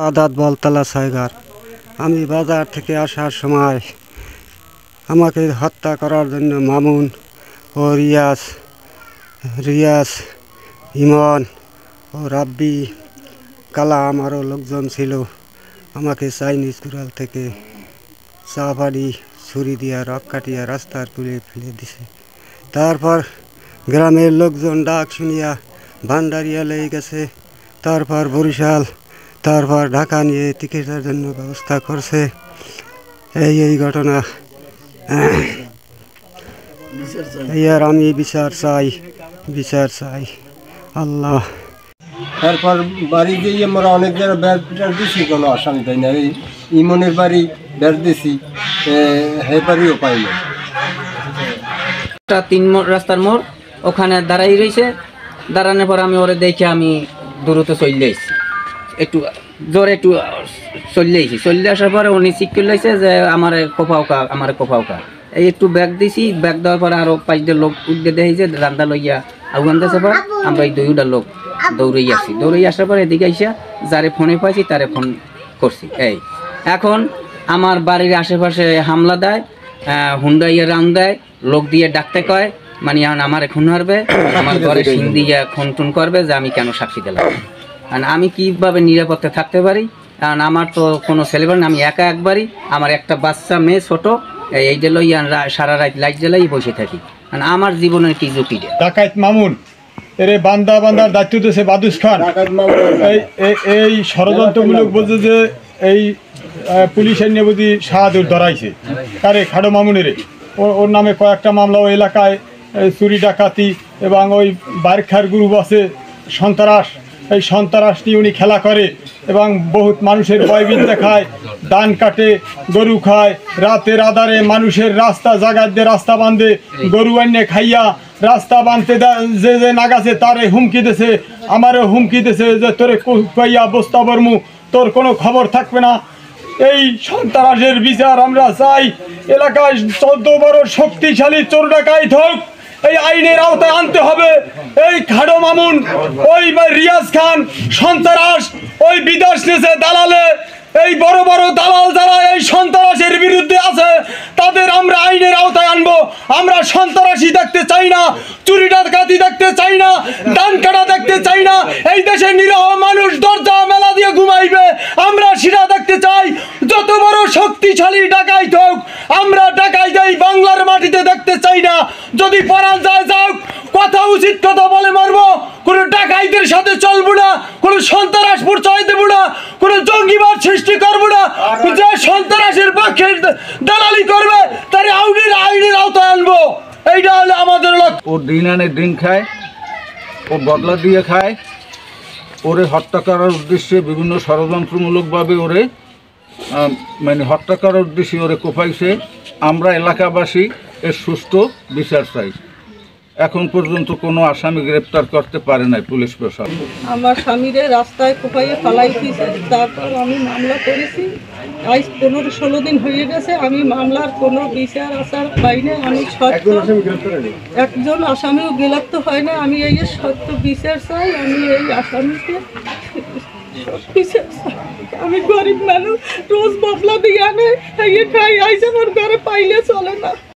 আদাত বলতলা সাইগার। আমি বাজার থেকে আসার সময় আমাকে হত্যা করার জন্য মামুন ও রিয়াজ, ইমন ও রাব্বি, কালাম আরও লোকজন ছিল। আমাকে চাইনিজ কুড়াল থেকে চাপাড়ি ছুরি দিয়া রক কাটিয়া রাস্তার কুড়ে ফেলে দিছে। তারপর গ্রামের লোকজন ডাক শুনিয়া ভান্ডারিয়া লেগে গেছে। তারপর বরিশাল, তারপর ঢাকা নিয়ে টিকিটের জন্য ব্যবস্থা করছে। এই ঘটনা। এই আর আমি বিচার চাই আল্লাহ। তারপর বাড়ি দিয়ে আমরা অনেক জায়গায় ব্যাট দিছি, কোনো আসামি পাই না। এই ইমনের বাড়ি ব্যাট দিছি, হে বাড়িও পাই না। 3 রাস্তার মোড় ওখানে দাঁড়াই রয়েছে। দাঁড়ানোর পর আমি ওরে দেখে আমি দ্রুত চলে আসছি, একটু জোরে একটু চলে আসার পরে উনি চিক করলেছে যে আমার কোপাওকা এই একটু ব্যাগ দিছি। ব্যাগ দেওয়ার পরে আরও 5টা লোক উঠে দেখেছে রান্না লইয়া আগুন দিয়েছে। পর আমরা এই 2টা লোক দৌড়ে আসার পরে এদিকে আইসা যারে ফোনে পাইছি তারে ফোন করছি। এখন আমার বাড়ির আশেপাশে হামলা দেয়, হুন্ডাইয়া রাউন্ড দেয়, লোক দিয়ে ডাকতে কয়, মানে আমার খুন হারবে, আমার ঘরে সিং দিয়ে খুন টুন করবে যে আমি কেন সাক্ষী দিলাম। আর আমি কীভাবে নিরাপত্তা থাকতে পারি? কারণ আমার তো কোনো ছেলেবেল না, আমি একা একবারই, আমার একটা বাচ্চা মেয়ে ছোট, এইটা লইয়া সারা রাত লাইট জ্বালাই বসে থাকি। আর আমার জীবনের কি ঝুঁকি দেয়। ডাকাইত মামুন এর বান্দার দায়িত্ব দিয়েছে বাদুস খান। এই ষড়যন্ত্রমূলক বলছে যে এই পুলিশের নেবদি শাহাদুর ধরাইছে কারে খাডো মামুনের। ওর নামে কয়েকটা মামলা ওই এলাকায় চুরি ডাকাতি এবং ওই বারখার গ্রুপ আছে সন্ত্রাস। এই সন্ত্রাসটি উনি খেলা করে এবং বহুত মানুষের ভয়ভীত দেখায়, ধান কাটে, গরু খায়, রাতের আধারে মানুষের রাস্তা জাগায় দিয়ে রাস্তা বাঁধে, গরু আইনে খাইয়া রাস্তা বাঁধতে যে নাগাছে তারে হুমকি দিছে, আমারও হুমকি দিছে যে তোরে কইয়া বস্তা বর্মু, তোর কোনো খবর থাকবে না। এই সন্ত্রাসের বিচার আমরা চাই। এলাকায় 14 বড় শক্তিশালী চোর ডাকাইত হোক, এই আইনের আওতায় আনতে হবে। এই খাডো মামুন, ওই রিয়াজ খান সন্ত্রাস, ওই বিদেশ নেছে দালালে, এই বড় বড় দালাল যারা এই সন্ত্রাসের বিরুদ্ধে আছে তাদের আমরা আইনের আওতায় আনবো। আমরা সন্ত্রাসী দেখতে চাই না, চুরি ডাকাতি দেখতে চাই না, ধান কাটা দেখতে চাই না। এই দেশে নিরহ মানুষ দরজা মেলা দিয়ে ঘুমাইবে, আমরা সেটা দেখতে চাই। যত বড় শক্তিশালী ডাকাইত হোক, আমরা ডাকাইত এই বাংলার মাটিতে দেখতে চাই না। যদি পরান যায় যাক, কথা উচিত কথা বলে মারবো। কোনো ডাকাইদের সাথে চলবো না, কোনো সন্ত্রাস পরিচয় দেবো না, কোনো জঙ্গিবাদ সৃষ্টি করবো না। যে সন্ত্রাসের পক্ষে দালালি করবে তার আইনের আওতায় আনবো। এইটা হলে আমাদের লক্ষ্য। ও দিন আনে দিন খায়, ও বদলা দিয়ে খায়। ওরে হত্যা করার উদ্দেশ্যে বিভিন্ন ষড়যন্ত্রমূলকভাবে ওরে মানে হত্যা করার উদ্দেশ্যে ওরে কোপাইছে। আমরা এলাকাবাসী এর সুষ্ঠু বিচার চাই। এখন পর্যন্ত কোনো আসামি গ্রেপ্তার করতে পারে নাই পুলিশ প্রশাসন। আমার স্বামীরে রাস্তায় কোপাইয়ে ফালাই দিয়েছে, তারপর আমি মামলা করেছি। আজ 15-16 দিন হয়ে গেছে, আমি মামলার কোনো বিচার আচার পাই না। আমি একজন আসামিও গ্রেপ্তার হয় না। আমি এই সত্য বিচার চাই, আমি এই আসামিকে বিচার চাই। আমি গরিব মানুষ, রোজ বদলা দিয়ে আনে খাইয়ে খাই, আইসে আমার ঘরে পাইলে চলে না।